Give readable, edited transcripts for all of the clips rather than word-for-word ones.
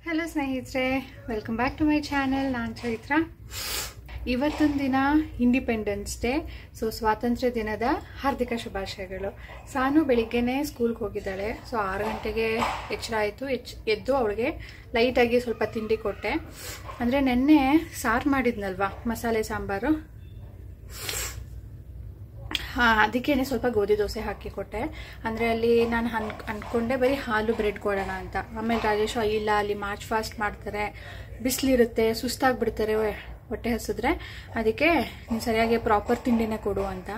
Hello ಸ್ನೇಹಿತರೆ, welcome back to my channel. ನಾನು ಚೈತ್ರ. ಇವತ್ತೊಂದು ದಿನ ಇಂಡಿಪೆಂಡೆನ್ಸ್ ಡೇ, ಸೊ ಸ್ವಾತಂತ್ರ್ಯ ದಿನದ ಹಾರ್ದಿಕ ಶುಭಾಶಯಗಳು. ಸಾನು ಬೆಳಿಗ್ಗೆನೇ ಸ್ಕೂಲ್ಗೆ ಹೋಗಿದ್ದಾಳೆ. ಸೊ 6 ಗಂಟೆಗೆ ಎಚ್ಚರ ಆಯಿತು. ಎದ್ದು ಅವಳಿಗೆ ಲೈಟಾಗಿ ಸ್ವಲ್ಪ ತಿಂಡಿ ಕೊಟ್ಟೆ. ಅಂದರೆ ನೆನ್ನೆ ಸಾರು ಮಾಡಿದ್ನಲ್ವಾ, ಮಸಾಲೆ ಸಾಂಬಾರು, ಅದಕ್ಕೇನೆ ಸ್ವಲ್ಪ ಗೋಧಿ ದೋಸೆ ಹಾಕಿ ಕೊಟ್ಟೆ. ಅಂದರೆ ಅಲ್ಲಿ ನಾನು ಅಂದ್ಕೊಂಡೆ ಬರೀ ಹಾಲು ಬ್ರೆಡ್ ಕೊಡೋಣ ಅಂತ. ಆಮೇಲೆ ರಾಜೇಶ್ ಇಲ್ಲ, ಅಲ್ಲಿ ಮಾರ್ಚ್ ಫಾಸ್ಟ್ ಮಾಡ್ತಾರೆ, ಬಿಸಿಲಿರುತ್ತೆ, ಸುಸ್ತಾಗ್ಬಿಡ್ತಾರೆ ಹೊಟ್ಟೆ ಹಸಿದ್ರೆ, ಅದಕ್ಕೆ ನೀನು ಸರಿಯಾಗಿ ಪ್ರಾಪರ್ ತಿಂಡಿನೇ ಕೊಡು ಅಂತ.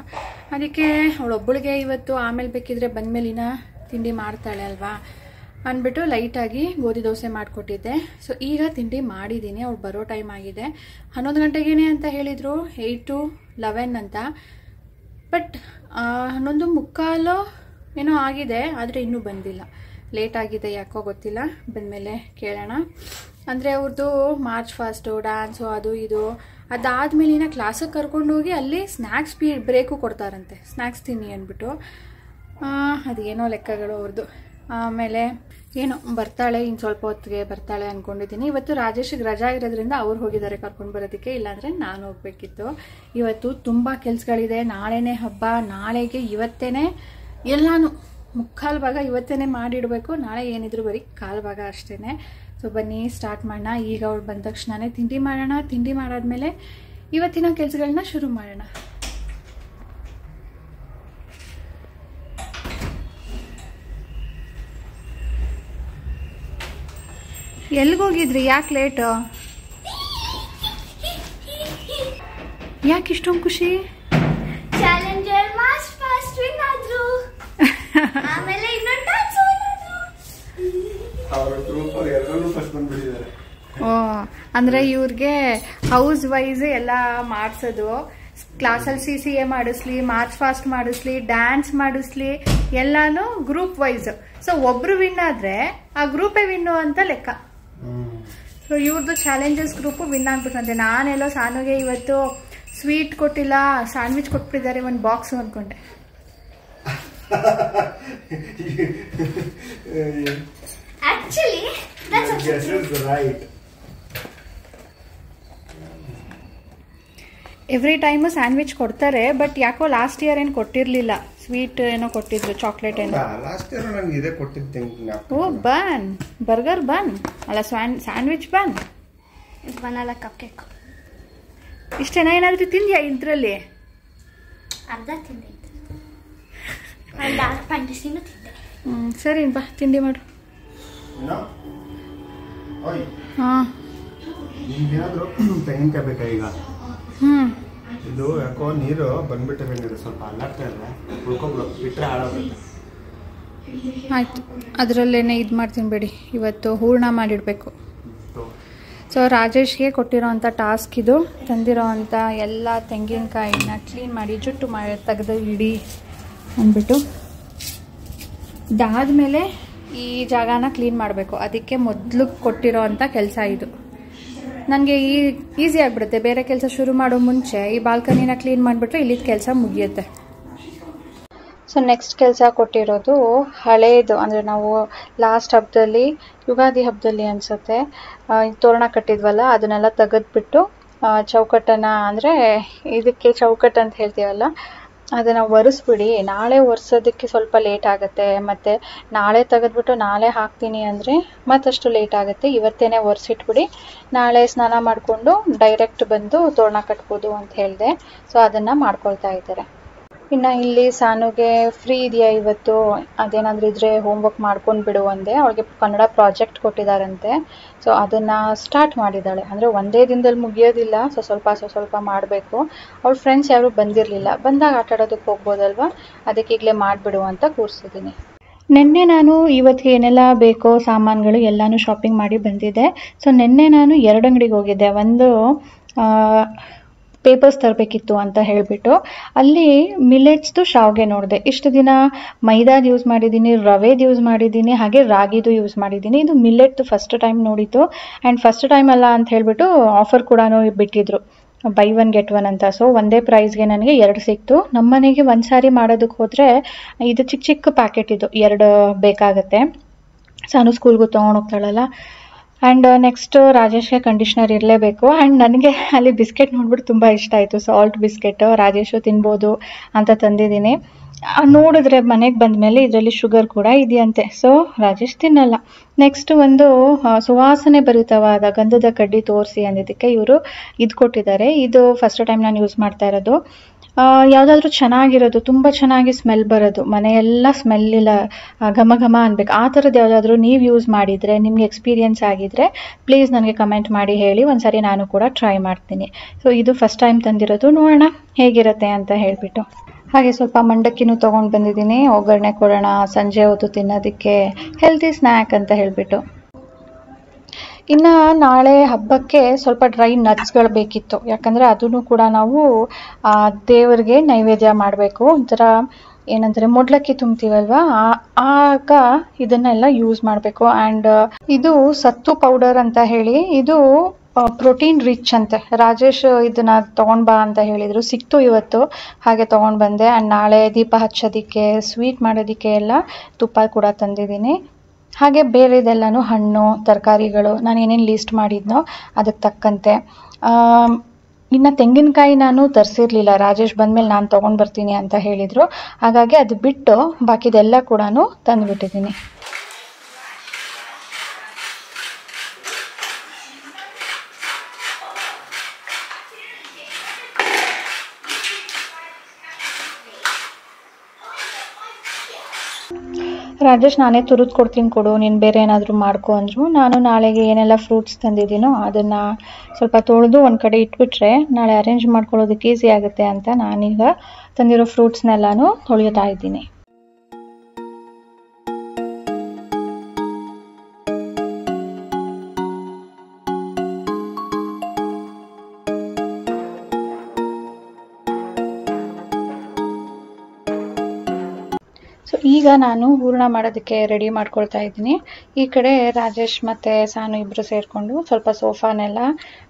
ಅದಕ್ಕೆ ಅವಳೊಬ್ಬಳಿಗೆ ಇವತ್ತು ಆಮೇಲೆ ಬೇಕಿದ್ರೆ ಬಂದಮೇಲಿನ ತಿಂಡಿ ಮಾಡ್ತಾಳೆ ಅಲ್ವಾ ಅಂದ್ಬಿಟ್ಟು ಲೈಟಾಗಿ ಗೋಧಿ ದೋಸೆ ಮಾಡಿಕೊಟ್ಟಿದ್ದೆ. ಸೊ ಈಗ ತಿಂಡಿ ಮಾಡಿದ್ದೀನಿ. ಅವಳು ಬರೋ ಟೈಮ್ ಆಗಿದೆ. 11 ಗಂಟೆಗೇನೆ ಅಂತ ಹೇಳಿದರು, 8 to 11 ಅಂತ. ಬಟ್ 11:15 ಏನೋ ಆಗಿದೆ, ಆದರೆ ಇನ್ನೂ ಬಂದಿಲ್ಲ. ಲೇಟ್ ಆಗಿದೆ, ಯಾಕೋ ಗೊತ್ತಿಲ್ಲ. ಬಂದಮೇಲೆ ಕೇಳೋಣ. ಅಂದರೆ ಅವ್ರದ್ದು ಮಾರ್ಚ್ ಫಾಸ್ಟು, ಡ್ಯಾನ್ಸು, ಅದು ಇದು. ಅದಾದಮೇಲಿನ ಕ್ಲಾಸಿಗೆ ಕರ್ಕೊಂಡೋಗಿ ಅಲ್ಲಿ ಸ್ನ್ಯಾಕ್ಸ್ ಬ್ರೇಕು ಕೊಡ್ತಾರಂತೆ, ಸ್ನ್ಯಾಕ್ಸ್ ತಿನ್ನಿ ಅಂದ್ಬಿಟ್ಟು. ಅದೇನೋ ಲೆಕ್ಕಗಳು ಅವ್ರದ್ದು. ಆಮೇಲೆ ಏನೋ ಬರ್ತಾಳೆ, ಇನ್ನು ಸ್ವಲ್ಪ ಹೊತ್ತಿಗೆ ಬರ್ತಾಳೆ ಅಂದ್ಕೊಂಡಿದ್ದೀನಿ. ಇವತ್ತು ರಾಜೇಶಿಗೆ ರಜಾ ಇರೋದ್ರಿಂದ ಅವ್ರು ಹೋಗಿದ್ದಾರೆ ಕರ್ಕೊಂಡು ಬರೋದಕ್ಕೆ, ಇಲ್ಲಾಂದರೆ ನಾನು ಹೋಗಬೇಕಿತ್ತು. ಇವತ್ತು ತುಂಬ ಕೆಲಸಗಳಿದೆ. ನಾಳೆನೇ ಹಬ್ಬ. ನಾಳೆಗೆ ಇವತ್ತೇ ಎಲ್ಲಾನು ಮುಕ್ಕಾಲು ಭಾಗ ಇವತ್ತೇ ಮಾಡಿಡಬೇಕು. ನಾಳೆ ಏನಿದ್ರು ಬರೀ ಕಾಲು ಭಾಗ ಅಷ್ಟೇ. ಸೊ ಬನ್ನಿ ಸ್ಟಾರ್ಟ್ ಮಾಡೋಣ. ಈಗ ಅವ್ಳು ಬಂದ ತಕ್ಷಣವೇ ತಿಂಡಿ ಮಾಡೋಣ. ತಿಂಡಿ ಮಾಡಾದ್ಮೇಲೆ ಇವತ್ತಿನ ಕೆಲಸಗಳನ್ನ ಶುರು ಮಾಡೋಣ. ಎಲ್ಲಿಗೋಗಿದ್ರಿ? ಯಾಕೆ ಲೇಟು? ಯಾಕೆ ಇಷ್ಟೊಂದು ಖುಷಿ? ಚಾಲೆಂಜರ್ ಮಾರ್ಚ್ ಫಾಸ್ಟ್ ವಿನ್ ಆದ್ರು. ಆಮೇಲೆ ಇನ್ನೊಂದು ಡ್ಯಾನ್ಸ್ ಆದ್ರು. ಅವರ ಗ್ರೂಪ್ ಅವರು ಎಲ್ಲರೂ ಫಸ್ಟ್ ಬಂದ್ಬಿಟ್ಟಿದ್ದಾರೆ. ಓ, ಅಂದ್ರೆ ಇವ್ರಿಗೆ ಹೌಸ್ ವೈಸ್ ಎಲ್ಲ ಮಾಡಿಸೋದು. ಕ್ಲಾಸಲ್ಲಿ CCA ಮಾಡಿಸ್ಲಿ, ಮಾರ್ಚ್ ಫಾಸ್ಟ್ ಮಾಡಿಸ್ಲಿ, ಡ್ಯಾನ್ಸ್ ಮಾಡಿಸ್ಲಿ, ಎಲ್ಲಾನು ಗ್ರೂಪ್ ವೈಸ್. ಸೊ ಒಬ್ರು ವಿನ್ ಆದ್ರೆ ಆ ಗ್ರೂಪೇ ವಿನ್ನು ಅಂತ ಲೆಕ್ಕ. ಸೊ ಇವ್ರದ್ದು ಚಾಲೆಂಜಸ್ ಗ್ರೂಪ್ ವಿನ್ ಆಗ್ಬಿಟ್ಟಂತೆ. ನಾನೆಲ್ಲೋ ಸಾನುಗೆ ಇವತ್ತು ಸ್ವೀಟ್ ಕೊಟ್ಟಿಲ್ಲ, ಸ್ಯಾಂಡ್ವಿಚ್ ಕೊಟ್ಬಿಟ್ಟಿದ್ದಾರೆ ಒಂದು ಬಾಕ್ಸ್ ಅನ್ಕೊಂಡೆ. Actually, that's right. Every time sandwich ಕೊಡ್ತಾರೆ, ಬಟ್ ಯಾಕೋ ಲಾಸ್ಟ್ ಇಯರ್ ಏನು ಕೊಟ್ಟಿರಲಿಲ್ಲ. ಸ್ವೀಟ್ ಏನೋ ಕೊಟ್ಟಿದ್ರು, ಚಾಕ್ಲೇಟ್ ಏನೋ. ಲಾಸ್ಟ್ ಇಯರ್ ನನಗೆ ಇದೇ ಕೊಟ್ಟಿದ್ದೆ. ಓ, ಬನ್, ಬರ್ಗರ್ ಬನ್ ಅಲ್ಲ, sandwich bun. Banana cup cake ಇಷ್ಟೇನಾ? ಏನಾದರೂ ತಿಂದ್ಯಾ ಇದರಲ್ಲಿ? ಅರ್ಧ ತಿಂದೆ. ಒಂದು 6 ಪಂಡಿಸಿನೂ ತಿಂದೆ. ಸರಿ ಬಾ, ತಿಂಡಿ ಮಾಡು. ಹಾಂ, ನಿಮ್ಗೇನಾದರೂ ತೆಂಗಿನಕಾಯಿ ಬೇಕಾ? ಈಗ ಇದು ಯಾಕೋ ನೀರು ಬಂದ್ಬಿಟ್ಟಿದೆ, ಸ್ವಲ್ಪ ಅಲ್ಲಾಡ್ತಾ ಇದೆ. ಉಳ್ಕೊಬ್ರು ಬಿಟ್ಟರೆ ಹಾಳಾಗುತ್ತೆ. ಆಯಿತು, ಅದರಲ್ಲೇನೆ ಇದು ಮಾಡ್ತೀನಿ ಬಿಡಿ. ಇವತ್ತು ಹೂರ್ಣ ಮಾಡಿಡಬೇಕು. ಸೊ ರಾಜೇಶ್ಗೆ ಕೊಟ್ಟಿರೋ ಅಂಥ ಟಾಸ್ಕ್ ಇದು. ತಂದಿರೋ ಅಂಥ ಎಲ್ಲ ತೆಂಗಿನಕಾಯಿನ ಕ್ಲೀನ್ ಮಾಡಿ ಜುಟ್ಟು ಮಾಡಿ ತೆಗೆದು ಇಡಿ ಅಂದ್ಬಿಟ್ಟು, ಇದಾದಮೇಲೆ ಈ ಜಾಗನ ಕ್ಲೀನ್ ಮಾಡಬೇಕು. ಅದಕ್ಕೆ ಮೊದಲು ಕೊಟ್ಟಿರೋ ಅಂಥ ಕೆಲಸ ಇದು. ನನಗೆ ಈಸಿ ಆಗಿಬಿಡುತ್ತೆ. ಬೇರೆ ಕೆಲಸ ಶುರು ಮಾಡೋ ಮುಂಚೆ ಈ ಬಾಲ್ಕನಿನ ಕ್ಲೀನ್ ಮಾಡಿಬಿಟ್ರೆ ಇಲ್ಲಿದ್ದ ಕೆಲಸ ಮುಗಿಯುತ್ತೆ. ಸೊ ನೆಕ್ಸ್ಟ್ ಕೆಲಸ ಕೊಟ್ಟಿರೋದು ಹಳೇದು. ಅಂದರೆ ನಾವು ಲಾಸ್ಟ್ ಹಬ್ಬದಲ್ಲಿ, ಯುಗಾದಿ ಹಬ್ಬದಲ್ಲಿ ಅನಿಸುತ್ತೆ, ತೋರಣ ಕಟ್ಟಿದ್ವಲ್ಲ, ಅದನ್ನೆಲ್ಲ ತೆಗೆದ್ಬಿಟ್ಟು ಚೌಕಟ್ಟನ್ನು, ಅಂದರೆ ಇದಕ್ಕೆ ಚೌಕಟ್ಟು ಅಂತ ಹೇಳ್ತೀವಲ್ಲ, ಅದನ್ನು ಒರೆಸ್ಬಿಡಿ. ನಾಳೆ ಒರೆಸೋದಕ್ಕೆ ಸ್ವಲ್ಪ ಲೇಟ್ ಆಗುತ್ತೆ. ಮತ್ತು ನಾಳೆ ತೆಗೆದ್ಬಿಟ್ಟು ನಾಳೆ ಹಾಕ್ತೀನಿ ಅಂದರೆ ಮತ್ತಷ್ಟು ಲೇಟ್ ಆಗುತ್ತೆ. ಇವತ್ತೇ ಒರೆಸಿಟ್ಬಿಡಿ, ನಾಳೆ ಸ್ನಾನ ಮಾಡಿಕೊಂಡು ಡೈರೆಕ್ಟ್ ಬಂದು ತೋರಣ ಕಟ್ಬೋದು ಅಂತ ಹೇಳಿದೆ. ಸೊ ಅದನ್ನು ಮಾಡ್ಕೊಳ್ತಾ ಇದ್ದಾರೆ. ಇನ್ನು ಇಲ್ಲಿ ಸಾನುಗೆ ಫ್ರೀ ಇದೆಯಾ ಇವತ್ತು, ಅದೇನಾದರೂ ಇದ್ದರೆ ಹೋಮ್ವರ್ಕ್ ಮಾಡ್ಕೊಂಡು ಬಿಡು ಅಂದೆ. ಅವಳಿಗೆ ಕನ್ನಡ ಪ್ರಾಜೆಕ್ಟ್ ಕೊಟ್ಟಿದ್ದಾರಂತೆ. ಸೊ ಅದನ್ನು ಸ್ಟಾರ್ಟ್ ಮಾಡಿದ್ದಾಳೆ. ಅಂದರೆ ಒಂದೇ ದಿನದಲ್ಲಿ ಮುಗಿಯೋದಿಲ್ಲ, ಸ್ವಲ್ಪ ಮಾಡಬೇಕು. ಅವಳ ಫ್ರೆಂಡ್ಸ್ ಯಾರು ಬಂದಿರಲಿಲ್ಲ. ಬಂದಾಗ ಆಟ ಆಡೋದಕ್ಕೆ ಹೋಗ್ಬೋದಲ್ವ, ಅದಕ್ಕೆ ಈಗಲೇ ಮಾಡಿಬಿಡು ಅಂತ ಕೂರಿಸಿದ್ದೀನಿ. ನಿನ್ನೆ ನಾನು ಇವತ್ತಿಗೆ ಏನೆಲ್ಲ ಬೇಕೋ ಸಾಮಾನುಗಳು ಎಲ್ಲನೂ ಶಾಪಿಂಗ್ ಮಾಡಿ ಬಂದಿದ್ದೆ. ಸೊ ನಿನ್ನೆ ನಾನು 2 ಅಂಗಡಿಗೆ ಹೋಗಿದ್ದೆ. ಒಂದು ಪೇಪರ್ಸ್ ತರಬೇಕಿತ್ತು ಅಂತ ಹೇಳಿಬಿಟ್ಟು ಅಲ್ಲಿ ಮಿಲೆಟ್ಸ್ದು ಶಾವ್ಗೆ ನೋಡಿದೆ. ಇಷ್ಟು ದಿನ ಮೈದಾದು ಯೂಸ್ ಮಾಡಿದ್ದೀನಿ, ರವೆದು ಯೂಸ್ ಮಾಡಿದ್ದೀನಿ, ಹಾಗೆ ರಾಗಿದು ಯೂಸ್ ಮಾಡಿದ್ದೀನಿ. ಇದು ಮಿಲೆಟ್ದು ಫಸ್ಟ್ ಟೈಮ್ ನೋಡಿತ್ತು. ಆ್ಯಂಡ್ ಫಸ್ಟ್ ಟೈಮ್ ಅಲ್ಲ ಅಂತ ಹೇಳಿಬಿಟ್ಟು ಆಫರ್ ಕೂಡ ಬಿಟ್ಟಿದ್ರು, buy 1 get 1 ಅಂತ. ಸೊ ಒಂದೇ ಪ್ರೈಸ್ಗೆ ನನಗೆ 2 ಸಿಕ್ತು. ನಮ್ಮ ಮನೆಗೆ ಒಂದು ಸಾರಿ ಮಾಡೋದಕ್ಕೆ ಹೋದರೆ ಇದು ಚಿಕ್ಕ ಪ್ಯಾಕೆಟ್, ಇದು 2 ಬೇಕಾಗುತ್ತೆ. ಸಾನು ಸ್ಕೂಲ್ಗೂ ತೊಗೊಂಡೋಗ್ತಾಳಲ್ಲ. ಆ್ಯಂಡ್ ನೆಕ್ಸ್ಟು ರಾಜೇಶ್ಗೆ ಕಂಡೀಷ್ನರ್ ಇರಲೇಬೇಕು. ಆ್ಯಂಡ್ ನನಗೆ ಅಲ್ಲಿ ಬಿಸ್ಕೆಟ್ ನೋಡ್ಬಿಟ್ಟು ತುಂಬ ಇಷ್ಟ ಆಯಿತು. ಸಾಲ್ಟ್ ಬಿಸ್ಕೆಟು ರಾಜೇಶು ತಿನ್ಬೋದು ಅಂತ ತಂದಿದ್ದೀನಿ. ನೋಡಿದ್ರೆ ಮನೆಗೆ ಬಂದಮೇಲೆ ಇದರಲ್ಲಿ ಶುಗರ್ ಕೂಡ ಇದೆಯಂತೆ. ಸೊ ರಾಜೇಶ್ ತಿನ್ನಲ್ಲ. ನೆಕ್ಸ್ಟ್ ಒಂದು ಸುವಾಸನೆ ಭರಿತವಾದ ಗಂಧದ ಕಡ್ಡಿ ತೋರಿಸಿ ಅಂದಿದ್ದಕ್ಕೆ ಇವರು ಇದು ಕೊಟ್ಟಿದ್ದಾರೆ. ಇದು ಫಸ್ಟ್ ಟೈಮ್ ನಾನು ಯೂಸ್ ಮಾಡ್ತಾ ಇರೋದು. ಯಾವುದಾದ್ರೂ ಚೆನ್ನಾಗಿರೋದು, ತುಂಬ ಚೆನ್ನಾಗಿ ಸ್ಮೆಲ್ ಬರೋದು, ಮನೆಯೆಲ್ಲ ಸ್ಮೆಲ್ಲಿಲ್ಲ ಘಮ ಘಮ ಅನ್ಬೇಕು, ಆ ಥರದ್ದು ಯಾವುದಾದ್ರೂ ನೀವು ಯೂಸ್ ಮಾಡಿದರೆ, ನಿಮಗೆ ಎಕ್ಸ್ಪೀರಿಯನ್ಸ್ ಆಗಿದ್ದರೆ ಪ್ಲೀಸ್ ನನಗೆ ಕಮೆಂಟ್ ಮಾಡಿ ಹೇಳಿ. ಒಂದ್ಸರಿ ನಾನು ಕೂಡ ಟ್ರೈ ಮಾಡ್ತೀನಿ. ಸೊ ಇದು ಫಸ್ಟ್ ಟೈಮ್ ತಂದಿರೋದು, ನೋಡೋಣ ಹೇಗಿರುತ್ತೆ ಅಂತ ಹೇಳಿಬಿಟ್ಟು. ಹಾಗೆ ಸ್ವಲ್ಪ ಮಂಡಕ್ಕಿನೂ ತೊಗೊಂಡು ಬಂದಿದ್ದೀನಿ, ಒಗ್ಗರಣೆ ಕೊಡೋಣ ಸಂಜೆ ಹೊತ್ತು ತಿನ್ನೋದಕ್ಕೆ, ಹೆಲ್ತಿ ಸ್ನ್ಯಾಕ್ ಅಂತ ಹೇಳಿಬಿಟ್ಟು. ಇನ್ನು ನಾಳೆ ಹಬ್ಬಕ್ಕೆ ಸ್ವಲ್ಪ ಡ್ರೈ ನಟ್ಸ್ಗಳು ಬೇಕಿತ್ತು. ಯಾಕಂದರೆ ಅದನ್ನು ಕೂಡ ನಾವು ದೇವರಿಗೆ ನೈವೇದ್ಯ ಮಾಡಬೇಕು. ಒಂಥರ ಏನಂದರೆ ಮೊಡ್ಲಕ್ಕಿ ತುಂಬ್ತೀವಲ್ವ, ಆಗ ಇದನ್ನೆಲ್ಲ ಯೂಸ್ ಮಾಡಬೇಕು. ಆ್ಯಂಡ್ ಇದು ಸತ್ತು ಪೌಡರ್ ಅಂತ ಹೇಳಿ, ಇದು ಪ್ರೋಟೀನ್ ರಿಚ್ ಅಂತೆ. ರಾಜೇಶ್ ಇದನ್ನು ತೊಗೊಂಡು ಬಾ ಅಂತ ಹೇಳಿದರು, ಸಿಕ್ತು ಇವತ್ತು, ಹಾಗೆ ತೊಗೊಂಡು ಬಂದೆ. ಆ್ಯಂಡ್ ನಾಳೆ ದೀಪ ಹಚ್ಚೋದಕ್ಕೆ, ಸ್ವೀಟ್ ಮಾಡೋದಕ್ಕೆ ಎಲ್ಲ ತುಪ್ಪ ಕೂಡ ತಂದಿದ್ದೀನಿ. ಹಾಗೆ ಬೇರೆದೆಲ್ಲನೂ ಹಣ್ಣು ತರಕಾರಿಗಳು ನಾನು ಏನೇನು ಲೀಸ್ಟ್ ಮಾಡಿದ್ನೋ ಅದಕ್ಕೆ ತಕ್ಕಂತೆ. ಇನ್ನು ತೆಂಗಿನಕಾಯಿ ನಾನು ತರಿಸಿರ್ಲಿಲ್ಲ, ರಾಜೇಶ್ ಬಂದಮೇಲೆ ನಾನು ತೊಗೊಂಡು ಬರ್ತೀನಿ ಅಂತ ಹೇಳಿದರು. ಹಾಗಾಗಿ ಅದು ಬಿಟ್ಟು ಬಾಕಿದೆಲ್ಲ ಕೂಡ ತಂದುಬಿಟ್ಟಿದ್ದೀನಿ. ರಾಜೇಶ್ ನಾನೇ ತುರಿದು ಕೊಡ್ತೀನಿ ಕೊಡು, ನೀನು ಬೇರೆ ಏನಾದರೂ ಮಾಡ್ಕೊ ಅಂದರು. ನಾನು ನಾಳೆಗೆ ಏನೆಲ್ಲ ಫ್ರೂಟ್ಸ್ ತಂದಿದ್ದೀನೋ ಅದನ್ನು ಸ್ವಲ್ಪ ತೊಳೆದು ಒಂದು ಕಡೆ ಇಟ್ಬಿಟ್ರೆ ನಾಳೆ ಅರೇಂಜ್ ಮಾಡ್ಕೊಳ್ಳೋದಕ್ಕೆ ಈಸಿ ಆಗುತ್ತೆ ಅಂತ ನಾನೀಗ ತಂದಿರೋ ಫ್ರೂಟ್ಸ್ನೆಲ್ಲನೂ ತೊಳಿತಾ ಇದ್ದೀನಿ. ಸೊ ಈಗ ನಾನು ಹೂರಣ ಮಾಡೋದಕ್ಕೆ ರೆಡಿ ಮಾಡ್ಕೊಳ್ತಾ ಇದ್ದೀನಿ. ಈ ಕಡೆ ರಾಜೇಶ್ ಮತ್ತು ಸಾನು ಇಬ್ಬರು ಸೇರಿಕೊಂಡು ಸ್ವಲ್ಪ ಸೋಫಾನೆಲ್ಲ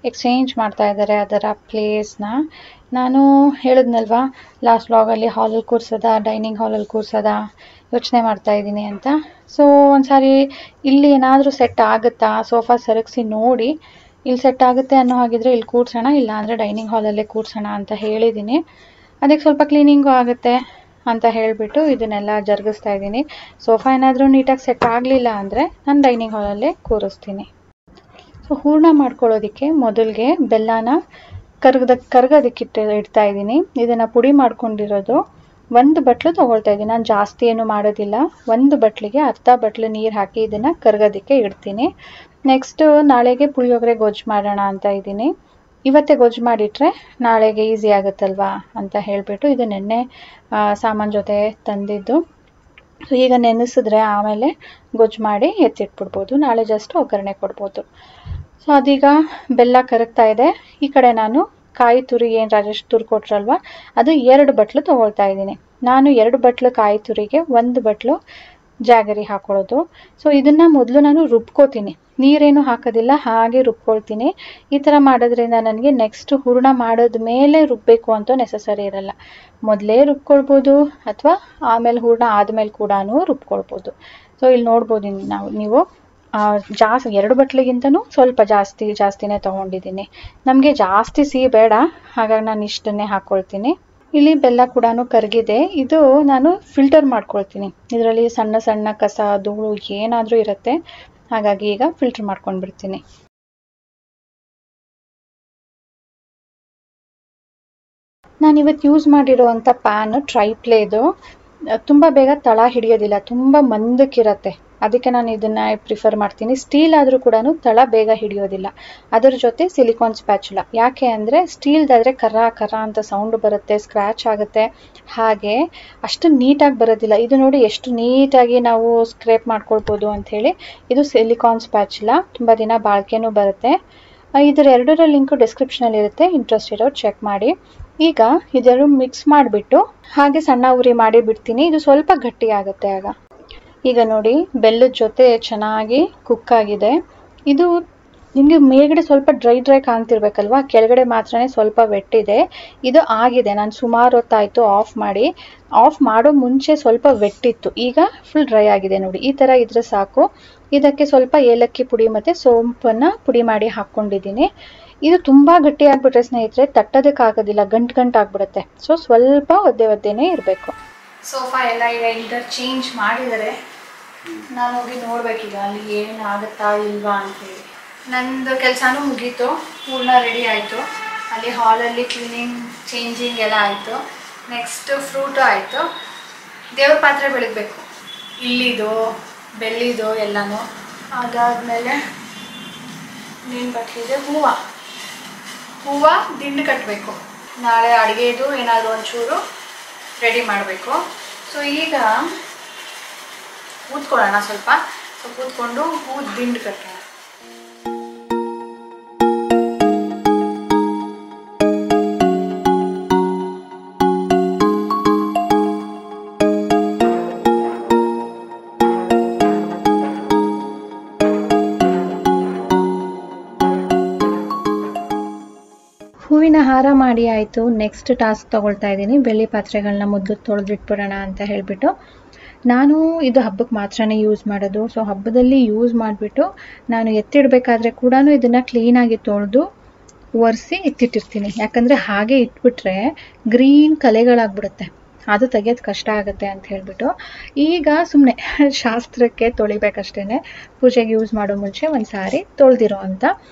ಎಕ್ಸ್ಚೇಂಜ್ ಮಾಡ್ತಾ ಇದ್ದಾರೆ, ಅದರ ಪ್ಲೇಸ್ನ. ನಾನು ಹೇಳಿದ್ನಲ್ವ ಲಾಸ್ಟ್ ವ್ಲಾಗಲ್ಲಿ ಹಾಲಲ್ಲಿ ಕೂರ್ಸೋದ ಡೈನಿಂಗ್ ಹಾಲಲ್ಲಿ ಕೂರ್ಸೋದ ಯೋಚನೆ ಮಾಡ್ತಾ ಇದ್ದೀನಿ ಅಂತ. ಸೊ ಒಂದ್ಸಾರಿ ಇಲ್ಲಿ ಏನಾದರೂ ಸೆಟ್ ಆಗುತ್ತಾ, ಸೋಫಾ ಸರಗಿಸಿ ನೋಡಿ ಇಲ್ಲಿ ಸೆಟ್ ಆಗುತ್ತೆ ಅನ್ನೋ ಹಾಗಿದ್ರೆ ಇಲ್ಲಿ ಕೂರ್ಸೋಣ, ಇಲ್ಲ ಅಂದರೆ ಡೈನಿಂಗ್ ಹಾಲಲ್ಲೇ ಕೂರ್ಸೋಣ ಅಂತ ಹೇಳಿದ್ದೀನಿ. ಅದಕ್ಕೆ ಸ್ವಲ್ಪ ಕ್ಲೀನಿಂಗು ಆಗುತ್ತೆ ಅಂತ ಹೇಳಿಬಿಟ್ಟು ಇದನ್ನೆಲ್ಲ ಜರುಗಿಸ್ತಾ ಇದ್ದೀನಿ. ಸೋಫಾ ಏನಾದರೂ ನೀಟಾಗಿ ಸೆಟ್ ಆಗಲಿಲ್ಲ ಅಂದರೆ ನಾನು ಡೈನಿಂಗ್ ಹಾಲಲ್ಲೇ ಕೂರಿಸ್ತೀನಿ. ಸೊ ಹೂರಣ ಮಾಡ್ಕೊಳ್ಳೋದಕ್ಕೆ ಮೊದಲಿಗೆ ಬೆಲ್ಲನ ಕರ್ಗೋದಕ್ಕೆ ಇಡ್ತಾ ಇದ್ದೀನಿ. ಇದನ್ನು ಪುಡಿ ಮಾಡ್ಕೊಂಡಿರೋದು 1 ಬಟ್ಲು ತೊಗೊಳ್ತಾ ಇದ್ದೀನಿ. ನಾನು ಜಾಸ್ತಿ ಏನು ಮಾಡೋದಿಲ್ಲ, 1 ಬಟ್ಲಿಗೆ ಅರ್ಧ ಬಟ್ಲು ನೀರು ಹಾಕಿ ಇದನ್ನು ಕರ್ಗೋದಕ್ಕೆ ಇಡ್ತೀನಿ. ನೆಕ್ಸ್ಟು ನಾಳೆಗೆ ಪುಳಿಯೋಗರೆ ಗೊಜ್ಜು ಮಾಡೋಣ ಅಂತ ಇದ್ದೀನಿ. ಇವತ್ತೇ ಗೊಜ್ಜು ಮಾಡಿಟ್ರೆ ನಾಳೆಗೆ ಈಸಿ ಆಗುತ್ತಲ್ವಾ ಅಂತ ಹೇಳಿಬಿಟ್ಟು ಇದು ನೆನ್ನೆ ಸಾಮಾನು ಜೊತೆ ತಂದಿದ್ದು. ಸೊ ಈಗ ನೆನೆಸಿದ್ರೆ ಆಮೇಲೆ ಗೊಜ್ಜು ಮಾಡಿ ಎತ್ತಿಟ್ಬಿಡ್ಬೋದು, ನಾಳೆ ಜಸ್ಟ್ ಒಗ್ಗರಣೆ ಕೊಡ್ಬೋದು. ಸೊ ಅದೀಗ ಬೆಲ್ಲ ಕರಗ್ತಾ ಇದೆ. ಈ ಕಡೆ ನಾನು ಕಾಯಿ ತುರಿ ಏನು ರಾಜೇಶ್ ತುರಿ ಕೊಟ್ರಲ್ವ ಅದು 2 ಬಟ್ಲು ತೊಗೊಳ್ತಾ ಇದ್ದೀನಿ. ನಾನು 2 ಬಟ್ಲು ಕಾಯಿ ತುರಿಗೆ 1 ಬಟ್ಲು ಜಾಗರಿ ಹಾಕೊಳ್ಳೋದು. ಸೊ ಇದನ್ನು ಮೊದಲು ನಾನು ರುಬ್ಕೋತೀನಿ, ನೀರೇನು ಹಾಕೋದಿಲ್ಲ, ಹಾಗೆ ರುಬ್ಕೊಳ್ತೀನಿ. ಈ ಥರ ಮಾಡೋದ್ರಿಂದ ನನಗೆ ನೆಕ್ಸ್ಟ್ ಹೂರಣ ಮಾಡೋದ ಮೇಲೆ ರುಬ್ಬಬೇಕು ಅಂತ ನೆಸಸರಿ ಇರಲ್ಲ. ಮೊದಲೇ ರುಬ್ಕೊಳ್ಬೋದು ಅಥವಾ ಆಮೇಲೆ ಹೂರಣ ಆದಮೇಲೆ ಕೂಡ ರುಬ್ಕೊಳ್ಬೋದು. ಸೊ ಇಲ್ಲಿ ನೋಡ್ಬೋದು ನೀವು ಜಾಸ್ತಿ 2 ಬಟ್ಲಿಗಿಂತನೂ ಸ್ವಲ್ಪ ಜಾಸ್ತಿನೇ ತೊಗೊಂಡಿದ್ದೀನಿ. ನಮಗೆ ಜಾಸ್ತಿ ಸಿಹಿ ಬೇಡ, ಹಾಗಾಗಿ ನಾನು ಇಷ್ಟನ್ನೇ ಹಾಕ್ಕೊಳ್ತೀನಿ. ಇಲ್ಲಿ ಬೆಲ್ಲ ಕೂಡ ಕರಗಿದೆ. ಇದು ನಾನು ಫಿಲ್ಟರ್ ಮಾಡ್ಕೊಳ್ತೀನಿ. ಇದರಲ್ಲಿ ಸಣ್ಣ ಸಣ್ಣ ಕಸ ಧೂಳು ಏನಾದರೂ ಇರುತ್ತೆ, ಹಾಗಾಗಿ ಈಗ ಫಿಲ್ಟರ್ ಮಾಡ್ಕೊಂಡು ಬಿಡ್ತೀನಿ. ನಾನಿವತ್ತು ಯೂಸ್ ಮಾಡಿರೋವಂಥ ಪ್ಯಾನ್ ಟ್ರೈಪ್ಲೇದು, ತುಂಬ ಬೇಗ ತಳ ಹಿಡಿಯೋದಿಲ್ಲ, ತುಂಬ ಮಂದಕ್ಕಿರತ್ತೆ. ಅದಕ್ಕೆ ನಾನು ಇದನ್ನು ಪ್ರಿಫರ್ ಮಾಡ್ತೀನಿ. ಸ್ಟೀಲ್ ಆದರೂ ಕೂಡ ತಳ ಬೇಗ ಹಿಡಿಯೋದಿಲ್ಲ. ಅದರ ಜೊತೆ ಸಿಲಿಕಾನ್ ಸ್ಪ್ಯಾಚುಲ. ಯಾಕೆ ಅಂದರೆ ಸ್ಟೀಲ್ದಾದರೆ ಕರ ಕರ ಅಂತ ಸೌಂಡ್ ಬರುತ್ತೆ, ಸ್ಕ್ರ್ಯಾಚ್ ಆಗುತ್ತೆ, ಹಾಗೆ ಅಷ್ಟು ನೀಟಾಗಿ ಬರೋದಿಲ್ಲ. ಇದು ನೋಡಿ ಎಷ್ಟು ನೀಟಾಗಿ ನಾವು ಸ್ಕ್ರೇಪ್ ಮಾಡ್ಕೊಳ್ಬೋದು ಅಂಥೇಳಿ. ಇದು ಸಿಲಿಕಾನ್ ಸ್ಪ್ಯಾಚುಲ, ತುಂಬ ದಿನ ಬಾಳಿಕೆನೂ ಬರುತ್ತೆ. ಇದರ 2ರ ಲಿಂಕು ಡಿಸ್ಕ್ರಿಪ್ಷನಲ್ಲಿ ಇರುತ್ತೆ, ಇಂಟ್ರೆಸ್ಟ್ ಇರೋರು ಚೆಕ್ ಮಾಡಿ. ಈಗ ಇದೆರಡು ಮಿಕ್ಸ್ ಮಾಡಿಬಿಟ್ಟು ಹಾಗೆ ಸಣ್ಣ ಉರಿ ಮಾಡಿ ಬಿಡ್ತೀನಿ. ಇದು ಸ್ವಲ್ಪ ಗಟ್ಟಿ ಆಗುತ್ತೆ ಆಗ. ಈಗ ನೋಡಿ ಬೆಲ್ಲದ ಜೊತೆ ಚೆನ್ನಾಗಿ ಕುಕ್ ಆಗಿದೆ. ಇದು ನಿಮಗೆ ಮೇಲ್ಗಡೆ ಸ್ವಲ್ಪ ಡ್ರೈ ಕಾಣ್ತಿರ್ಬೇಕಲ್ವಾ, ಕೆಳಗಡೆ ಮಾತ್ರನೇ ಸ್ವಲ್ಪ ವೆಟ್ಟಿದೆ. ಇದು ಆಗಿದೆ. ನಾನು ಸುಮಾರು ಹೊತ್ತಾಯಿತು ಆಫ್ ಮಾಡೋ ಮುಂಚೆ ಸ್ವಲ್ಪ ವೆಟ್ಟಿತ್ತು, ಈಗ ಫುಲ್ ಡ್ರೈ ಆಗಿದೆ ನೋಡಿ. ಈ ಥರ ಇದ್ರೆ ಸಾಕು. ಇದಕ್ಕೆ ಸ್ವಲ್ಪ ಏಲಕ್ಕಿ ಪುಡಿ ಮತ್ತು ಸೋಂಪನ್ನು ಪುಡಿ ಮಾಡಿ ಹಾಕ್ಕೊಂಡಿದ್ದೀನಿ. ಇದು ತುಂಬ ಗಟ್ಟಿಯಾಗ್ಬಿಟ್ರೆ ಸ್ನೇಹಿತರೆ ತಟ್ಟೋದಕ್ಕಾಗೋದಿಲ್ಲ, ಗಂಟಾಗ್ಬಿಡುತ್ತೆ. ಸೊ ಸ್ವಲ್ಪ ಒದ್ದೆನೇ ಇರಬೇಕು. ಸೋಫಾ ಎಲ್ಲ ಈಗ ಇಂಟರ್ಚೇಂಜ್ ಮಾಡಿದರೆ ನಾನು ಹೋಗಿ ನೋಡ್ಬೇಕೀಗ ಅಲ್ಲಿ ಏನಾಗುತ್ತಾ ಇಲ್ವಾ ಅಂತೇಳಿ. ನಂದು ಕೆಲಸನೂ ಮುಗೀತು, ಪೂರ್ಣ ರೆಡಿ ಆಯಿತು. ಅಲ್ಲಿ ಹಾಲಲ್ಲಿ ಕ್ಲೀನಿಂಗ್ ಚೇಂಜಿಂಗ್ ಎಲ್ಲ ಆಯಿತು. ನೆಕ್ಸ್ಟ್ ಫ್ರೂಟು ಆಯಿತು. ದೇವ್ರ ಪಾತ್ರೆ ಬೆಳಗಬೇಕು, ಇಲ್ಲಿದು ಬೆಳ್ಳಿದು ಎಲ್ಲನೂ. ಅದಾದಮೇಲೆ ನೀನು ಬಟ್ಟಲಿದೆ ಹೂವು ದಿಂಡು ಕಟ್ಟಬೇಕು. ನಾಳೆ ಅಡುಗೆದು ಏನಾದರೂ ಒಂಚೂರು ರೆಡಿ ಮಾಡಬೇಕು. ಸೊ ಈಗ ಕೂತ್ಕೊಳ್ಳೋಣ, ಸ್ವಲ್ಪ ಕೂತ್ಕೊಂಡು ಹೂವು ದಿಂಡು ಕಟ್ಟೋಣ. ಹೂವಿನ ಹಾರ ಮಾಡಿ ಆಯಿತು. ನೆಕ್ಸ್ಟ್ ಟಾಸ್ಕ್ ತೊಗೊಳ್ತಾ ಇದ್ದೀನಿ. ಬೆಳ್ಳಿ ಪಾತ್ರೆಗಳನ್ನ ಮೊದಲು ತೊಳೆದಿಟ್ಬಿಡೋಣ ಅಂತ ಹೇಳಿಬಿಟ್ಟು. ನಾನು ಇದು ಹಬ್ಬಕ್ಕೆ ಮಾತ್ರನೇ ಯೂಸ್ ಮಾಡೋದು. ಸೊ ಹಬ್ಬದಲ್ಲಿ ಯೂಸ್ ಮಾಡಿಬಿಟ್ಟು ನಾನು ಎತ್ತಿಡಬೇಕಾದ್ರೆ ಕೂಡ ಇದನ್ನು ಕ್ಲೀನಾಗಿ ತೊಳೆದು ಒರೆಸಿ ಎತ್ತಿಟ್ಟಿರ್ತೀನಿ. ಯಾಕಂದರೆ ಹಾಗೆ ಇಟ್ಬಿಟ್ರೆ ಗ್ರೀನ್ ಕಲೆಗಳಾಗ್ಬಿಡುತ್ತೆ, ಅದು ತೆಗೆಯೋದು ಕಷ್ಟ ಆಗುತ್ತೆ ಅಂತ ಹೇಳಿಬಿಟ್ಟು ಈಗ ಸುಮ್ಮನೆ ಶಾಸ್ತ್ರಕ್ಕೆ ತೊಳಿಬೇಕಷ್ಟೇ. ಪೂಜೆಗೆ ಯೂಸ್ ಮಾಡೋ ಮುಂಚೆ ಒಂದು ಸಾರಿ ತೊಳೆದಿರೋ ಅಂಥ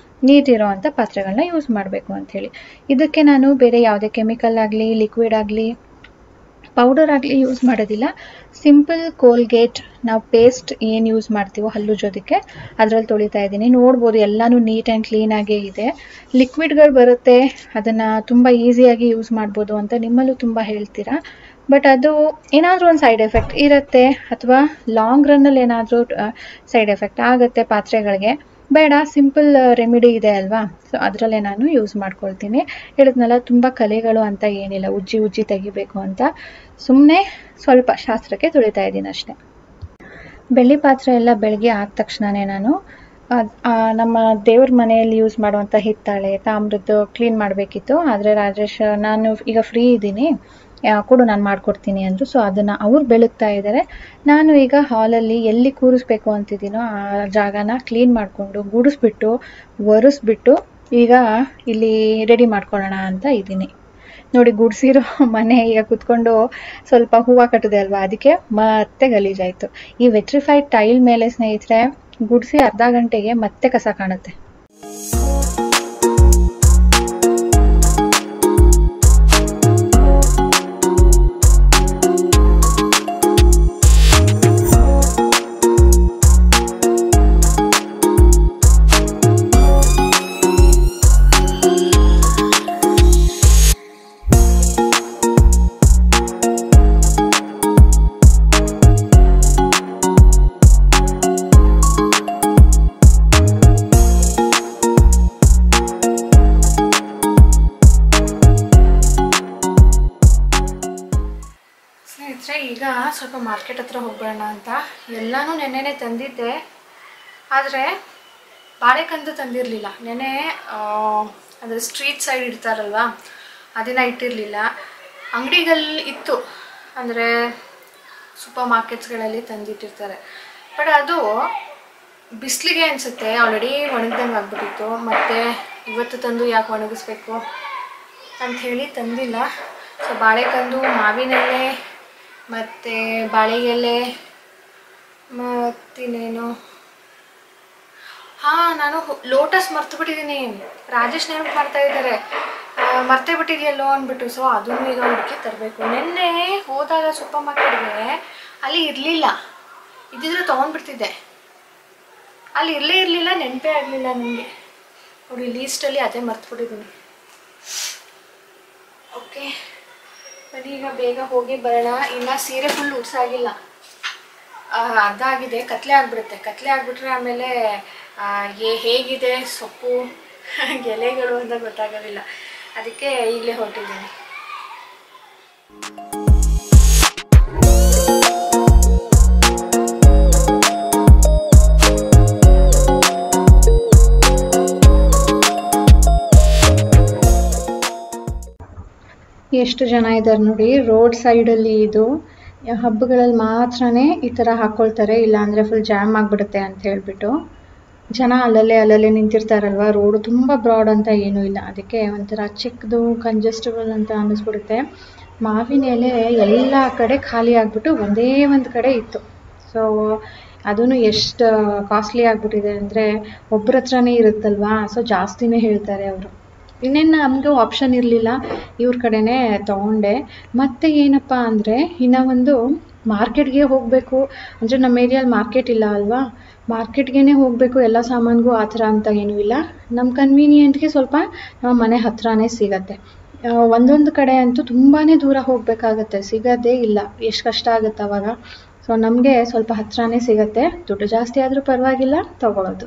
ನೀಟಿರೋ ಅಂಥ ಪಾತ್ರೆಗಳನ್ನ ಯೂಸ್ ಮಾಡಬೇಕು ಅಂಥೇಳಿ. ಇದಕ್ಕೆ ನಾನು ಬೇರೆ ಯಾವುದೇ ಕೆಮಿಕಲ್ ಆಗಲಿ ಲಿಕ್ವಿಡ್ ಆಗಲಿ ಪೌಡರ್ ಆಗಲಿ ಯೂಸ್ ಮಾಡೋದಿಲ್ಲ. ಸಿಂಪಲ್ ಕೋಲ್ಗೇಟ್ ನಾವು ಪೇಸ್ಟ್ ಏನು ಯೂಸ್ ಮಾಡ್ತೀವೋ ಹಲ್ಲುಜ್ಜೋದಕ್ಕೆ ಅದರಲ್ಲಿ ತೊಳಿತಾ ಇದ್ದೀನಿ. ನೋಡ್ಬೋದು ಎಲ್ಲನೂ ನೀಟ್ ಆ್ಯಂಡ್ ಕ್ಲೀನಾಗೇ ಇದೆ. ಲಿಕ್ವಿಡ್ಗಳು ಬರುತ್ತೆ, ಅದನ್ನು ತುಂಬ ಈಸಿಯಾಗಿ ಯೂಸ್ ಮಾಡ್ಬೋದು ಅಂತ ನಿಮ್ಮಲ್ಲೂ ತುಂಬ ಹೇಳ್ತೀರಾ. ಬಟ್ ಅದು ಏನಾದರೂ ಒಂದು ಸೈಡ್ ಎಫೆಕ್ಟ್ ಇರುತ್ತೆ, ಅಥವಾ ಲಾಂಗ್ ರನ್ನಲ್ಲಿ ಏನಾದರೂ ಸೈಡ್ ಎಫೆಕ್ಟ್ ಆಗುತ್ತೆ ಪಾತ್ರೆಗಳಿಗೆ. ಬೇಡ, ಸಿಂಪಲ್ ರೆಮಿಡಿ ಇದೆ ಅಲ್ವಾ, ಸೊ ಅದರಲ್ಲೇ ನಾನು ಯೂಸ್ ಮಾಡ್ಕೊಳ್ತೀನಿ. ಹೇಳಿದ್ನಲ್ಲ, ತುಂಬ ಕಲೆಗಳು ಅಂತ ಏನಿಲ್ಲ, ಉಜ್ಜಿ ತೆಗಿಬೇಕು ಅಂತ. ಸುಮ್ಮನೆ ಸ್ವಲ್ಪ ಶಾಸ್ತ್ರಕ್ಕೆ ತೊಳಿತಾ ಇದ್ದೀನಿ ಅಷ್ಟೆ. ಬೆಳ್ಳಿ ಪಾತ್ರೆ ಎಲ್ಲ ಬೆಳಗ್ಗೆ ಆದ ತಕ್ಷಣವೇ ನಾನು ನಮ್ಮ ದೇವ್ರ ಮನೆಯಲ್ಲಿ ಯೂಸ್ ಮಾಡುವಂಥ ಹಿತ್ತಾಳೆ ತಾಮ್ರದ್ದು ಕ್ಲೀನ್ ಮಾಡಬೇಕಿತ್ತು. ಆದರೆ ರಾಜೇಶ್ ನಾನು ಈಗ ಫ್ರೀ ಇದ್ದೀನಿ ಕೊಡು ನಾನು ಮಾಡಿಕೊಡ್ತೀನಿ ಅಂದರು. ಸೊ ಅದನ್ನು ಅವ್ರು ಬೆಳಗ್ತಾ ಇದ್ದಾರೆ. ನಾನು ಈಗ ಹಾಲಲ್ಲಿ ಎಲ್ಲಿ ಕೂರಿಸ್ಬೇಕು ಅಂತಿದ್ದೀನೋ ಆ ಜಾಗನ ಕ್ಲೀನ್ ಮಾಡಿಕೊಂಡು ಗುಡಿಸ್ಬಿಟ್ಟು ಒರೆಸ್ಬಿಟ್ಟು ಈಗ ಇಲ್ಲಿ ರೆಡಿ ಮಾಡ್ಕೊಳ್ಳೋಣ ಅಂತ ಇದ್ದೀನಿ. ನೋಡಿ, ಗುಡಿಸಿರೋ ಮನೆ ಈಗ ಕುತ್ಕೊಂಡು ಸ್ವಲ್ಪ ಹೂವು ಕಟ್ಟಿದೆ ಅಲ್ವಾ, ಅದಕ್ಕೆ ಮತ್ತೆ ಗಲೀಜಾಯಿತು. ಈ ವೆಟ್ರಿಫೈಡ್ ಟೈಲ್ ಮೇಲೆ ಸ್ನೇಹಿತರೆ ಗುಡಿಸಿ ಅರ್ಧ ಗಂಟೆಗೆ ಮತ್ತೆ ಕಸ ಕಾಣುತ್ತೆ. ಈಗ ಸ್ವಲ್ಪ ಮಾರ್ಕೆಟ್ ಹತ್ರ ಹೋಗೋಣ ಅಂತ. ಎಲ್ಲನೂ ನೆನ್ನೆನೇ ತಂದಿದ್ದೆ, ಆದರೆ ಬಾಳೆಕಂದು ತಂದಿರಲಿಲ್ಲ. ನೆನ್ನೆ ಅಂದರೆ ಸ್ಟ್ರೀಟ್ ಸೈಡ್ ಇಡ್ತಾರಲ್ವ, ಅದನ್ನು ಇಟ್ಟಿರಲಿಲ್ಲ. ಅಂಗಡಿಗಳಲ್ಲಿ ಇತ್ತು, ಅಂದರೆ ಸೂಪರ್ ಮಾರ್ಕೆಟ್ಸ್ಗಳಲ್ಲಿ ತಂದಿಟ್ಟಿರ್ತಾರೆ. ಬಟ್ ಅದು ಬಿಸಿಲಿಗೆ ಅನಿಸುತ್ತೆ, ಆಲ್ರೆಡಿ ಒಣಗ್ದಂಗೆ ಆಗ್ಬಿಟ್ಟಿತ್ತು. ಮತ್ತು ಇವತ್ತು ತಂದು ಯಾಕೆ ಒಣಗಿಸ್ಬೇಕು ಅಂಥೇಳಿ ತಂದಿಲ್ಲ. ಸೊ ಬಾಳೆಕಂದು, ಮಾವಿನೆಲೆ ಮತ್ತು ಬಾಳೆಗೆಲೆ ಮತ್ತಿನ್ನೇನು, ನಾನು ಲೋಟಸ್ ಮರ್ತುಬಿಟ್ಟಿದ್ದೀನಿ. ರಾಜೇಶ್ ನೆನಪು ಮಾಡ್ತಾ ಇದ್ದಾರೆ, ಮರ್ತೇ ಬಿಟ್ಟಿದೆಯಲ್ಲೋ ಅಂದ್ಬಿಟ್ಟು. ಸೊ ಅದನ್ನು ಈಗ ಹುಡುಕಿ ತರಬೇಕು. ನಿನ್ನೆ ಹೋದಾಗ ಸೂಪರ್ ಮಾರ್ಕೆಟ್ಗೆ ಅಲ್ಲಿ ಇರಲಿಲ್ಲ, ಇದ್ದಿದ್ರೆ ತೊಗೊಂಡ್ಬಿಡ್ತಿದ್ದೆ. ಅಲ್ಲಿ ಇರಲಿಲ್ಲ, ನೆನಪೇ ಆಗಲಿಲ್ಲ ನನಗೆ. ನೋಡಿ, ಲೀಸ್ಟಲ್ಲಿ ಅದೇ ಮರ್ತುಬಿಟ್ಟಿದ್ದೀನಿ. ಓಕೆ, ಬರೀ ಈಗ ಬೇಗ ಹೋಗಿ ಬರೋಣ. ಇನ್ನು ಸೀರೆ ಫುಲ್ ಉಡ್ಸಾಗಿಲ್ಲ, ಅರ್ಧ ಆಗಿದೆ. ಕತ್ಲೆ ಆಗಿಬಿಡುತ್ತೆ. ಕತ್ಲೆ ಆಗಿಬಿಟ್ರೆ ಆಮೇಲೆ ಹೇಗಿದೆ ಸೊಪ್ಪು ಗೆಲೆಗಳು ಅಂತ ಗೊತ್ತಾಗೋದಿಲ್ಲ. ಅದಕ್ಕೆ ಈಗಲೇ ಹೊರಟಿದ್ದೀನಿ. ಎಷ್ಟು ಜನ ಇದ್ದಾರೆ ನೋಡಿ. ರೋಡ್ ಸೈಡಲ್ಲಿ ಇದು ಹಬ್ಬಗಳಲ್ಲಿ ಮಾತ್ರನೇ ಈ ಥರ ಹಾಕ್ಕೊಳ್ತಾರೆ, ಇಲ್ಲಾಂದರೆ ಫುಲ್ ಜಾಮ್ ಆಗಿಬಿಡುತ್ತೆ ಅಂತ ಹೇಳ್ಬಿಟ್ಟು. ಜನ ಅಲ್ಲಲ್ಲೇ ನಿಂತಿರ್ತಾರಲ್ವ. ರೋಡು ತುಂಬ ಬ್ರಾಡ್ ಅಂತ ಏನೂ ಇಲ್ಲ, ಅದಕ್ಕೆ ಒಂಥರ ಚಿಕ್ಕದು ಕಂಜೆಸ್ಟಬಲ್ ಅಂತ ಅನ್ನಿಸ್ಬಿಡುತ್ತೆ. ಮಾವಿನ ಎಲೆ ಎಲ್ಲ ಕಡೆ ಖಾಲಿ ಆಗಿಬಿಟ್ಟು ಒಂದೇ ಒಂದು ಕಡೆ ಇತ್ತು. ಸೊ ಅದೂ ಎಷ್ಟು ಕಾಸ್ಟ್ಲಿ ಆಗಿಬಿಟ್ಟಿದೆ ಅಂದರೆ ಒಬ್ಬರ ಹತ್ರನೇ ಇರುತ್ತಲ್ವಾ, ಸೊ ಜಾಸ್ತಿನೇ ಹೇಳ್ತಾರೆ ಅವರು. ಇನ್ನೇನು ನಮಗೂ ಆಪ್ಷನ್ ಇರಲಿಲ್ಲ, ಇವ್ರ ಕಡೆನೇ ತೊಗೊಂಡೆ. ಮತ್ತು ಏನಪ್ಪ ಅಂದರೆ ಇನ್ನೂ ಒಂದು ಮಾರ್ಕೆಟ್ಗೆ ಹೋಗಬೇಕು ಅಂದರೆ ನಮ್ಮ ಏರಿಯಲ್ಲಿ ಮಾರ್ಕೆಟ್ ಇಲ್ಲ ಅಲ್ವಾ, ಮಾರ್ಕೆಟ್ಗೆ ಹೋಗಬೇಕು ಎಲ್ಲ ಸಾಮಾನಿಗೂ ಆ ಥರ ಅಂತ ಏನೂ ಇಲ್ಲ. ನಮ್ಮ ಕನ್ವೀನಿಯೆಂಟ್ಗೆ ಸ್ವಲ್ಪ ನಮ್ಮ ಮನೆ ಹತ್ರನೇ ಸಿಗತ್ತೆ. ಒಂದೊಂದು ಕಡೆ ಅಂತೂ ತುಂಬಾ ದೂರ ಹೋಗಬೇಕಾಗತ್ತೆ, ಸಿಗೋದೇ ಇಲ್ಲ, ಎಷ್ಟು ಕಷ್ಟ ಆಗುತ್ತೆ ಅವಾಗ. ಸೊ ನಮಗೆ ಸ್ವಲ್ಪ ಹತ್ರನೇ ಸಿಗತ್ತೆ, ದುಡ್ಡು ಜಾಸ್ತಿ ಆದರೂ ಪರವಾಗಿಲ್ಲ ತೊಗೊಳೋದು.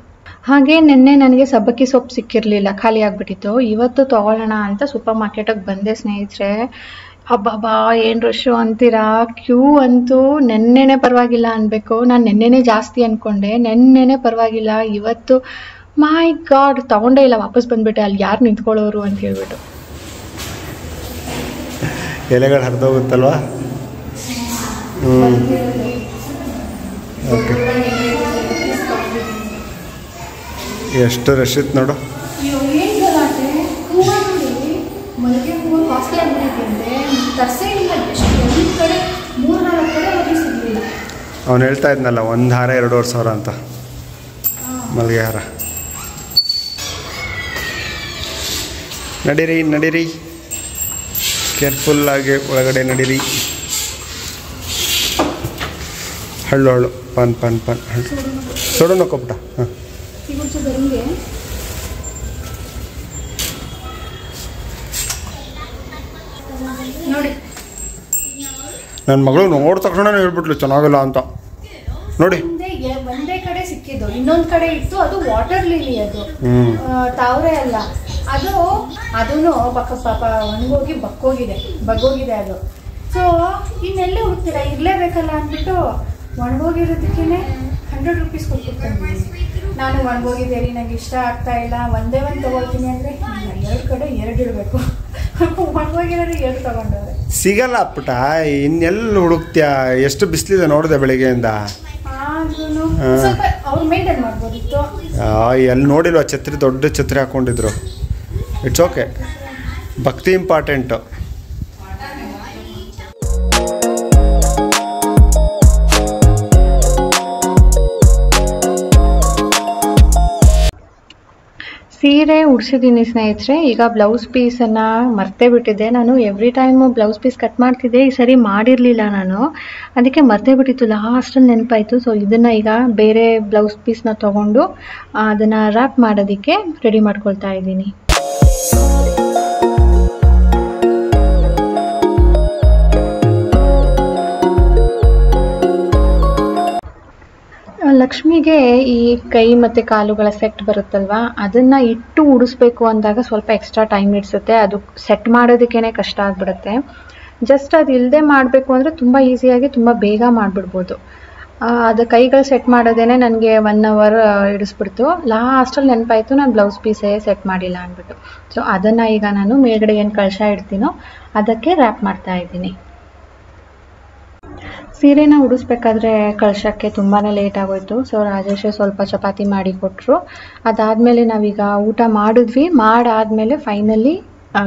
ಹಾಗೆ ನಿನ್ನೆ ನನಗೆ ಸಬ್ಬಕ್ಕಿ ಸೊಪ್ಪು ಸಿಕ್ಕಿರಲಿಲ್ಲ, ಖಾಲಿ ಆಗಿಬಿಟ್ಟಿತ್ತು. ಇವತ್ತು ತೊಗೊಳ್ಳೋಣ ಅಂತ ಸೂಪರ್ ಮಾರ್ಕೆಟಿಗೆ ಬಂದೆ ಸ್ನೇಹಿತರೆ. ಹಬ್ಬ ಏನು ರಶ್ಶು ಅಂತೀರಾ, ಕ್ಯೂ ಅಂತೂ ನೆನ್ನೆನೇ ಪರವಾಗಿಲ್ಲ ಅನ್ಬೇಕು. ನಾನು ನೆನ್ನೆನೇ ಜಾಸ್ತಿ ಅಂದ್ಕೊಂಡೆ, ನೆನ್ನೆನೇ ಪರವಾಗಿಲ್ಲ. ಇವತ್ತು ಮೈ ಗಾಡ್ ತೊಗೊಂಡೇ ಇಲ್ಲ, ವಾಪಸ್ ಬಂದುಬಿಟ್ಟೆ. ಅಲ್ಲಿ ಯಾರು ನಿಂತ್ಕೊಳ್ಳೋರು ಅಂತ ಹೇಳ್ಬಿಟ್ಟು. ಎಲೆಗಳು ಹರಿದೋಗುತ್ತಲ್ವಾ. ಓಕೆ, ಎಷ್ಟು ರಶ್ ಇತ್ತು ನೋಡು. ಮಲ್ಲಿಗೆ ಹೂವು ಕಾಸ್ಟ್ಲಿ ಆಗಿಬಿಟ್ಟಿದೆ, ತರಿಸೇ ಇಲ್ಲ. ಎಷ್ಟು ಒಂದು ಕಡೆ 3-4 ಕಡೆ ಹೋಗಿ ಸಿಗಲಿಲ್ಲ. ಅವನು ಹೇಳ್ತಾ ಇದ್ನಲ್ಲ, ಒಂದು ಹಾರ 2,500 ಅಂತ ಮಲ್ಲಿಗೆ ಹಾರ. ನಡೀರಿ ಕೇರ್ಫುಲ್ಲಾಗಿ ಒಳಗಡೆ ನಡೀರಿ. ಹಳ್ಳು ಪನ್ ಹಳ್ಳು ಸೋಡೋಣ ಕೊಪ್ಪಟ. ಹಾಂ ನೋಡಿ, ನನ್ನ ಮಗಳು ನೋಡಿದ ತಕ್ಷಣ ಹೇಳ್ಬಿಟ್ಲು ಚೆನ್ನಾಗಿಲ್ಲ ಅಂತ. ನೋಡಿ ಒಂದೇ ಕಡೆ ಸಿಕ್ಕಿದ್ದು, ಇನ್ನೊಂದು ಕಡೆ ಇತ್ತು. ಅದು ವಾಟರ್ ಲಿಲಿ, ಅದು ತಾವ್ರೆ ಅಲ್ಲ. ಅದೂ ಪಾಪ ಒಣಗೋಗಿ ಬಗ್ಗೋಗಿದೆ ಅದು. ಸೊ ಇನ್ನೆಲ್ಲೇ ಹುಡ್ತೀರಾ, ಇರಲೇಬೇಕಲ್ಲ ಅಂದ್ಬಿಟ್ಟು ಒಣಗೋಗಿರೋದಕ್ಕೇ 100 ರೂಪೀಸ್ ಕೊಟ್ಬಿಡ್ತೀನಿ. ನಾನು ಒಣಗೋಗಿದೆ ರೀ, ನನಗೆ ಇಷ್ಟ ಆಗ್ತಾ ಇಲ್ಲ, ಒಂದೇ ಒಂದು ತೊಗೊಳ್ತೀನಿ ಅಂದರೆ 2 ಕಡೆ 2 ಇಡಬೇಕು. ಒಣಗೋಗಿರೋದು 2 ತೊಗೊಂಡವ್ರೆ. ಸಿಗಲ್ಲ ಪುಟ, ಇನ್ನೆಲ್ಲ ಹುಡುಕ್ತೀಯ? ಎಷ್ಟು ಬಿಸಿಲಿದೆ ನೋಡಿದೆ ಬೆಳಿಗ್ಗೆಯಿಂದ. ಸ್ವಲ್ಪ ಅವ್ರು ಮೇಂಟೈನ್ ಮಾಡ್ಬೋದಿತ್ತು. ಎಲ್ಲಿ ನೋಡಿಲ್ವ, ಛತ್ರಿ, ದೊಡ್ಡ ಛತ್ರಿ ಹಾಕ್ಕೊಂಡಿದ್ರು. ಇಟ್ಸ್ ಓಕೆ, ಭಕ್ತಿ ಇಂಪಾರ್ಟೆಂಟು. ಸೀರೆ ಉಡಿಸಿದ್ದೀನಿ ಸ್ನೇಹಿತರೆ. ಈಗ ಬ್ಲೌಸ್ ಪೀಸನ್ನು ಮರ್ತೇ ಬಿಟ್ಟಿದ್ದೆ. ನಾನು every time blouse piece cut ಮಾಡ್ತಿದ್ದೆ, ಈ ಸರಿ ಮಾಡಿರಲಿಲ್ಲ ನಾನು, ಅದಕ್ಕೆ ಮರ್ತೇ ಬಿಟ್ಟಿತ್ತು. ಲಾಸ್ಟಲ್ಲಿ ನೆನಪಾಯಿತು. ಸೊ ಇದನ್ನು ಈಗ ಬೇರೆ ಬ್ಲೌಸ್ ಪೀಸ್ನ ತೊಗೊಂಡು ಅದನ್ನು ರ್ಯಾಪ್ ಮಾಡೋದಕ್ಕೆ ರೆಡಿ ಮಾಡ್ಕೊಳ್ತಾ ಇದ್ದೀನಿ. ಲಕ್ಷ್ಮಿಗೆ ಈ ಕೈ ಮತ್ತು ಕಾಲುಗಳ ಸೆಟ್ ಬರುತ್ತಲ್ವ, ಅದನ್ನು ಇಟ್ಟು ಉಡಿಸ್ಬೇಕು ಅಂದಾಗ ಸ್ವಲ್ಪ ಎಕ್ಸ್ಟ್ರಾ ಟೈಮ್ ಹಿಡಿಸುತ್ತೆ. ಅದು ಸೆಟ್ ಮಾಡೋದಕ್ಕೇ ಕಷ್ಟ ಆಗಿಬಿಡುತ್ತೆ. ಜಸ್ಟ್ ಅದು ಇಲ್ಲದೆ ಮಾಡಬೇಕು ಅಂದರೆ ತುಂಬ ಈಸಿಯಾಗಿ ತುಂಬ ಬೇಗ ಮಾಡಿಬಿಡ್ಬೋದು. ಅದು ಕೈಗಳು ಸೆಟ್ ಮಾಡೋದೇ ನನಗೆ 1 hour ಹಿಡಿಸ್ಬಿಡ್ತು. ಲಾಸ್ಟಲ್ಲಿ ನೆನಪಾಯಿತು ನಾನು ಬ್ಲೌಸ್ ಪೀಸೇ ಸೆಟ್ ಮಾಡಿಲ್ಲ ಅಂದ್ಬಿಟ್ಟು. ಸೊ ಅದನ್ನು ಈಗ ನಾನು ಮೇಲ್ಗಡೆ ಏನು ಕಳಶ ಇಡ್ತೀನೋ ಅದಕ್ಕೆ ರ್ಯಾಪ್ ಮಾಡ್ತಾ ಇದ್ದೀನಿ. ಸೀರೆನ ಉಡಿಸ್ಬೇಕಾದ್ರೆ ಕಳ್ಸೋಕ್ಕೆ ತುಂಬಾ ಲೇಟ್ ಆಗೋಯ್ತು. ಸೊ ರಾಜೇಶ್ ಸ್ವಲ್ಪ ಚಪಾತಿ ಮಾಡಿ ಕೊಟ್ಟರು. ಅದಾದಮೇಲೆ ನಾವೀಗ ಊಟ ಮಾಡಿದ್ವಿ. ಮಾಡಾದಮೇಲೆ ಫೈನಲಿ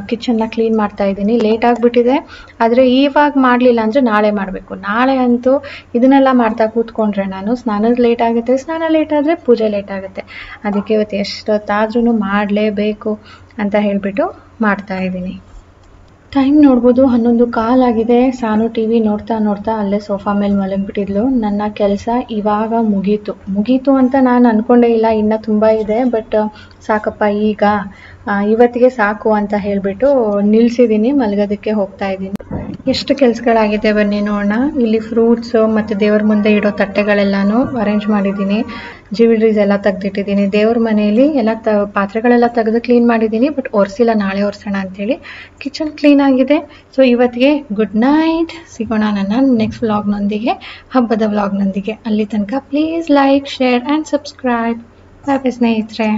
ಕಿಚನ್ನ ಕ್ಲೀನ್ ಮಾಡ್ತಾ ಇದ್ದೀನಿ. ಲೇಟ್ ಆಗಿಬಿಟ್ಟಿದೆ, ಆದರೆ ಇವಾಗ ಮಾಡಲಿಲ್ಲ ಅಂದರೆ ನಾಳೆ ಮಾಡಬೇಕು. ನಾಳೆ ಅಂತೂ ಇದನ್ನೆಲ್ಲ ಮಾಡ್ತಾ ಕೂತ್ಕೊಂಡ್ರೆ ನಾನು ಸ್ನಾನದ ಲೇಟ್ ಆಗುತ್ತೆ, ಸ್ನಾನ ಲೇಟ್ ಆದರೆ ಪೂಜೆ ಲೇಟ್ ಆಗುತ್ತೆ. ಅದಕ್ಕೆ ಇವತ್ತು ಎಷ್ಟೊತ್ತಾದ್ರೂ ಮಾಡಲೇಬೇಕು ಅಂತ ಹೇಳಿಬಿಟ್ಟು ಮಾಡ್ತಾ ಇದ್ದೀನಿ. ಟೈಮ್ ನೋಡ್ಬೋದು 11:15 ಆಗಿದೆ. ಸಾನು ಟಿ ವಿ ನೋಡ್ತಾ ಅಲ್ಲೇ ಸೋಫಾ ಮೇಲೆ ಮಲಗಿಬಿಟ್ಟಿದ್ಲು. ನನ್ನ ಕೆಲಸ ಇವಾಗ ಮುಗೀತು ಅಂತ ನಾನು ಅಂದ್ಕೊಂಡೇ ಇಲ್ಲ, ಇನ್ನೂ ತುಂಬ ಇದೆ. ಬಟ್ ಸಾಕಪ್ಪ, ಈಗ ಇವತ್ತಿಗೆ ಸಾಕು ಅಂತ ಹೇಳಿಬಿಟ್ಟು ನಿಲ್ಲಿಸಿದ್ದೀನಿ, ಮಲಗೋದಕ್ಕೆ ಹೋಗ್ತಾ ಇದ್ದೀನಿ. ಎಷ್ಟು ಕೆಲಸಗಳಾಗಿದೆ ಬನ್ನಿ ನೋಡೋಣ. ಇಲ್ಲಿ ಫ್ರೂಟ್ಸು ಮತ್ತು ದೇವ್ರ ಮುಂದೆ ಇಡೋ ತಟ್ಟೆಗಳೆಲ್ಲನೂ ಅರೇಂಜ್ ಮಾಡಿದ್ದೀನಿ. ಜ್ಯುವೆಲ್ರೀಸ್ ಎಲ್ಲ ತೆಗೆದಿಟ್ಟಿದ್ದೀನಿ. ದೇವ್ರ ಮನೆಯಲ್ಲಿ ಎಲ್ಲ ಪಾತ್ರೆಗಳೆಲ್ಲ ತೆಗೆದು ಕ್ಲೀನ್ ಮಾಡಿದ್ದೀನಿ, ಬಟ್ ಒರೆಸಿಲ್ಲ, ನಾಳೆ ಒರೆಸೋಣ ಅಂಥೇಳಿ. ಕಿಚನ್ ಕ್ಲೀನ್ ಆಗಿದೆ. ಸೊ ಇವತ್ತಿಗೆ ಗುಡ್ ನೈಟ್. ಸಿಗೋಣ ನನ್ನ ನೆಕ್ಸ್ಟ್ ವ್ಲಾಗ್ನೊಂದಿಗೆ, ಹಬ್ಬದ ವ್ಲಾಗ್ನೊಂದಿಗೆ. ಅಲ್ಲಿ ತನಕ please like, share and subscribe. Bye ಸ್ನೇಹಿತರೆ.